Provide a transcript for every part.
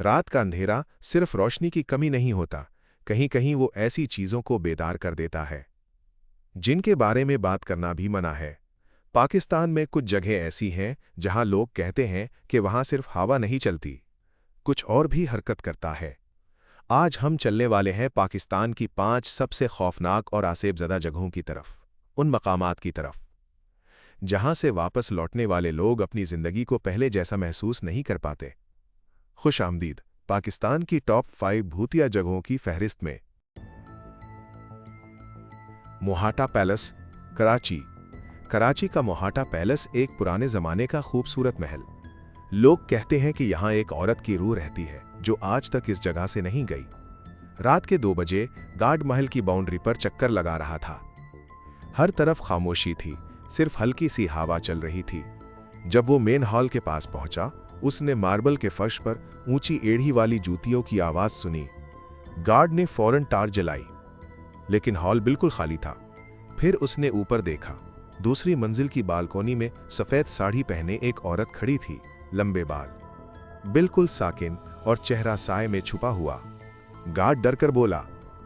रात का अंधेरा सिर्फ रोशनी की कमी नहीं होता, कहीं कहीं वो ऐसी चीजों को बेदार कर देता है जिनके बारे में बात करना भी मना है। पाकिस्तान में कुछ जगह ऐसी हैं जहां लोग कहते हैं कि वहां सिर्फ हवा नहीं चलती, कुछ और भी हरकत करता है। आज हम चलने वाले हैं पाकिस्तान की 5 सबसे खौफनाक और आसेबज़दा जगहों की तरफ, उन मकामात की तरफ जहां से वापस लौटने वाले लोग अपनी जिंदगी को पहले जैसा महसूस नहीं कर पाते। खुश आमदीद पाकिस्तान की टॉप 5 भूतिया जगहों की फहरिस्त में। मोहाटा पैलेस, कराची। कराची का मोहाटा पैलेस एक पुराने जमाने का खूबसूरत महल। लोग कहते हैं कि यहां एक औरत की रूह रहती है जो आज तक इस जगह से नहीं गई। रात के 2 बजे गार्ड महल की बाउंड्री पर चक्कर लगा रहा था। हर तरफ खामोशी थी, सिर्फ हल्की सी हवा चल रही थी। जब वो मेन हॉल के पास पहुंचा, उसने मार्बल के फर्श पर ऊंची एड़ी वाली जूतियों की आवाज सुनी। गार्ड ने फौरन टार्च जलाई, लेकिन हॉल बिल्कुल खाली था। फिर उसने ऊपर देखा। दूसरी मंजिल की बालकोनी में सफेद साड़ी पहने एक औरत खड़ी थी, लंबे बाल, बिल्कुल साकिन और चेहरा साए में छुपा हुआ। गार्ड डरकर बोला,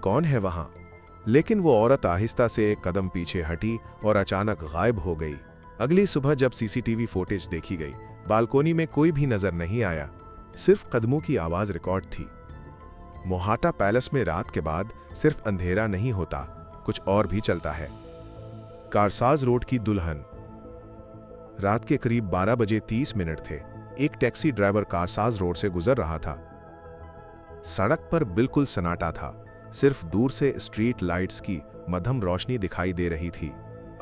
कौन है वहां? लेकिन वो औरत आहिस्ता से एक कदम पीछे हटी और अचानक गायब हो गई। अगली सुबह जब सीसीटीवी फुटेज देखी गई, बालकोनी में कोई भी नजर नहीं आया, सिर्फ कदमों की आवाज रिकॉर्ड थी। मोहाटा पैलेस में रात के बाद सिर्फ अंधेरा नहीं होता, कुछ और भी चलता है। कारसाज रोड की दुल्हन। रात के करीब 12 बजे 30 मिनट थे। एक टैक्सी ड्राइवर कारसाज रोड से गुजर रहा था। सड़क पर बिल्कुल सन्नाटा था, सिर्फ दूर से स्ट्रीट लाइट्स की मध्यम रोशनी दिखाई दे रही थी।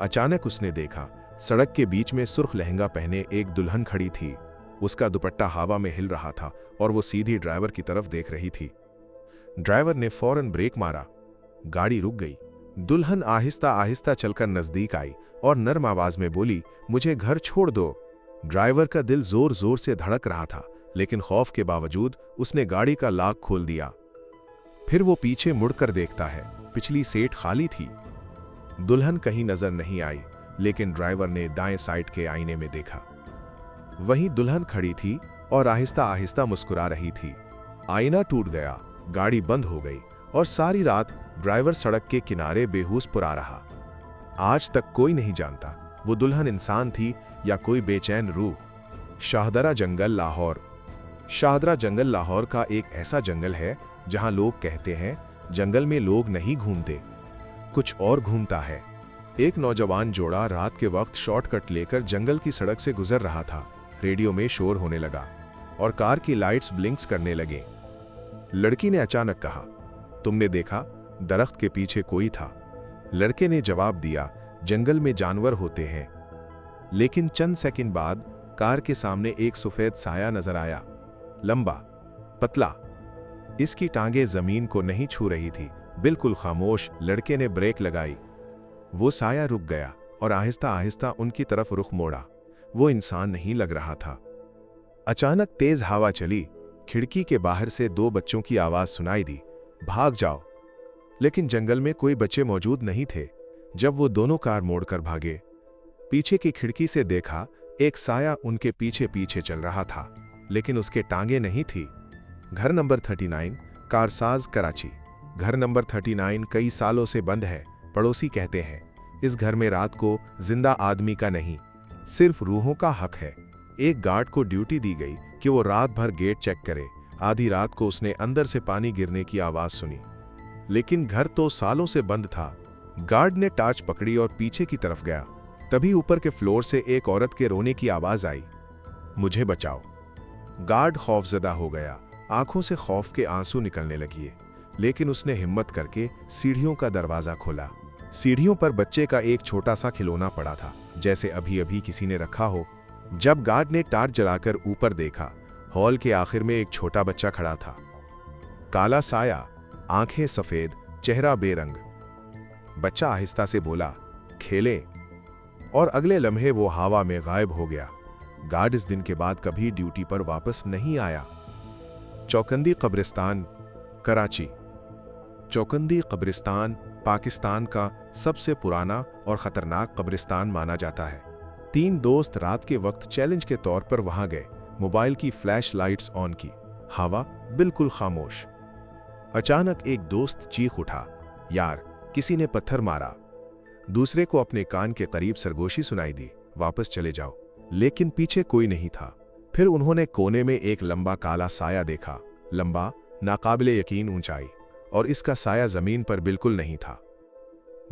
अचानक उसने देखा, सड़क के बीच में सुर्ख लहंगा पहने एक दुल्हन खड़ी थी। उसका दुपट्टा हवा में हिल रहा था और वो सीधी ड्राइवर की तरफ देख रही थी। ड्राइवर ने फौरन ब्रेक मारा, गाड़ी रुक गई। दुल्हन आहिस्ता आहिस्ता चलकर नजदीक आई और नर्म आवाज में बोली, मुझे घर छोड़ दो। ड्राइवर का दिल जोर जोर से धड़क रहा था, लेकिन खौफ के बावजूद उसने गाड़ी का लॉक खोल दिया। फिर वो पीछे मुड़कर देखता है, पिछली सीट खाली थी। दुल्हन कहीं नजर नहीं आई, लेकिन ड्राइवर ने दाएं साइड के आईने में देखा। वहीं दुल्हन खड़ी थी और आहिस्ता आहिस्ता मुस्कुरा रही थी। आईना टूट गया, गाड़ी बंद हो गई और सारी रात ड्राइवर सड़क के किनारे बेहोश पुरा रहा। आज तक कोई नहीं जानता वो दुल्हन इंसान थी या कोई बेचैन रूह। शाहदरा जंगल, लाहौर। शाहदरा जंगल लाहौर का एक ऐसा जंगल है जहां लोग कहते हैं जंगल में लोग नहीं घूमते, कुछ और घूमता है। एक नौजवान जोड़ा रात के वक्त शॉर्टकट लेकर जंगल की सड़क से गुजर रहा था। रेडियो में शोर होने लगा और कार की लाइट्स ब्लिंक्स करने लगे। लड़की ने अचानक कहा, तुमने देखा? दरख्त के पीछे कोई था। लड़के ने जवाब दिया, जंगल में जानवर होते हैं। लेकिन चंद सेकंड बाद कार के सामने एक सफेद साया नजर आया, लंबा, पतला। इसकी टांगें जमीन को नहीं छू रही थी, बिल्कुल खामोश। लड़के ने ब्रेक लगाई। वो साया रुक गया और आहिस्ता आहिस्ता उनकी तरफ रुख मोड़ा। वो इंसान नहीं लग रहा था। अचानक तेज हवा चली। खिड़की के बाहर से 2 बच्चों की आवाज सुनाई दी, भाग जाओ। लेकिन जंगल में कोई बच्चे मौजूद नहीं थे। जब वो दोनों कार मोड़कर भागे, पीछे की खिड़की से देखा, एक साया उनके पीछे पीछे चल रहा था, लेकिन उसके टांगे नहीं थी। घर नंबर 39, कारसाज, कराची। घर नंबर 39 कई सालों से बंद है। पड़ोसी कहते हैं इस घर में रात को जिंदा आदमी का नहीं, सिर्फ रूहों का हक है। एक गार्ड को ड्यूटी दी गई कि वो रात भर गेट चेक करे। आधी रात को उसने अंदर से पानी गिरने की आवाज सुनी, लेकिन घर तो सालों से बंद था। गार्ड ने टार्च पकड़ी और पीछे की तरफ गया। तभी ऊपर के फ्लोर से एक औरत के रोने की आवाज आई, मुझे बचाओ। गार्ड खौफजदा हो गया, आंखों से खौफ के आंसू निकलने लगे। लेकिन उसने हिम्मत करके सीढ़ियों का दरवाजा खोला। सीढ़ियों पर बच्चे का एक छोटा सा खिलौना पड़ा था, जैसे अभी अभी किसी ने रखा हो। जब गार्ड ने टार्च जलाकर ऊपर देखा, हॉल के आखिर में एक छोटा बच्चा खड़ा था। काला साया, आंखें सफेद, चेहरा बेरंग। बच्चा आहिस्ता से बोला, खेलें, और अगले लम्हे वो हवा में गायब हो गया। गार्ड इस दिन के बाद कभी ड्यूटी पर वापस नहीं आया। चौकंदी कब्रिस्तान, कराची। चौकंदी कब्रिस्तान पाकिस्तान का सबसे पुराना और खतरनाक कब्रिस्तान माना जाता है। 3 दोस्त रात के वक्त चैलेंज के तौर पर वहां गए। मोबाइल की फ्लैश लाइट्स ऑन की, हवा बिल्कुल खामोश। अचानक एक दोस्त चीख उठा, यार किसी ने पत्थर मारा। दूसरे को अपने कान के करीब सरगोशी सुनाई दी, वापस चले जाओ। लेकिन पीछे कोई नहीं था। फिर उन्होंने कोने में एक लंबा काला साया देखा, लंबा, नाकाबिले यकीन ऊंचाई, और इसका साया जमीन पर बिल्कुल नहीं था।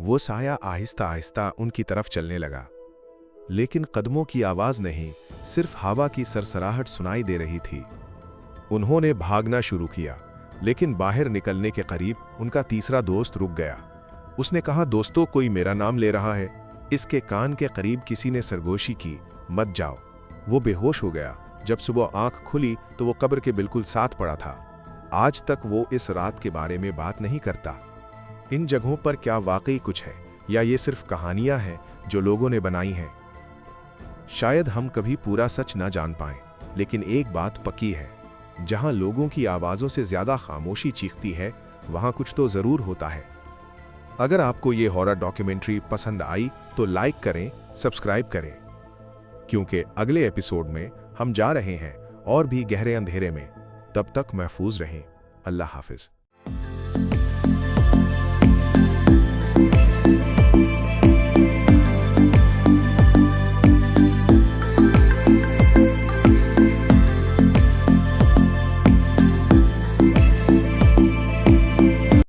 वो साया आहिस्ता आहिस्ता उनकी तरफ चलने लगा, लेकिन कदमों की आवाज नहीं, सिर्फ हवा की सरसराहट सुनाई दे रही थी। उन्होंने भागना शुरू किया, लेकिन बाहर निकलने के करीब उनका तीसरा दोस्त रुक गया। उसने कहा, दोस्तों कोई मेरा नाम ले रहा है। इसके कान के करीब किसी ने सरगोशी की, मत जाओ। वो बेहोश हो गया। जब सुबह आंख खुली तो वो कब्र के बिल्कुल साथ पड़ा था। आज तक वो इस रात के बारे में बात नहीं करता। इन जगहों पर क्या वाकई कुछ है, या ये सिर्फ कहानियां हैं जो लोगों ने बनाई हैं? शायद हम कभी पूरा सच ना जान पाएं, लेकिन एक बात पक्की है, जहां लोगों की आवाजों से ज्यादा खामोशी चीखती है, वहां कुछ तो जरूर होता है। अगर आपको ये हॉरर डॉक्यूमेंट्री पसंद आई तो लाइक करें, सब्सक्राइब करें, क्योंकि अगले एपिसोड में हम जा रहे हैं और भी गहरे अंधेरे में। तब तक महफूज रहें। अल्लाह हाफिज।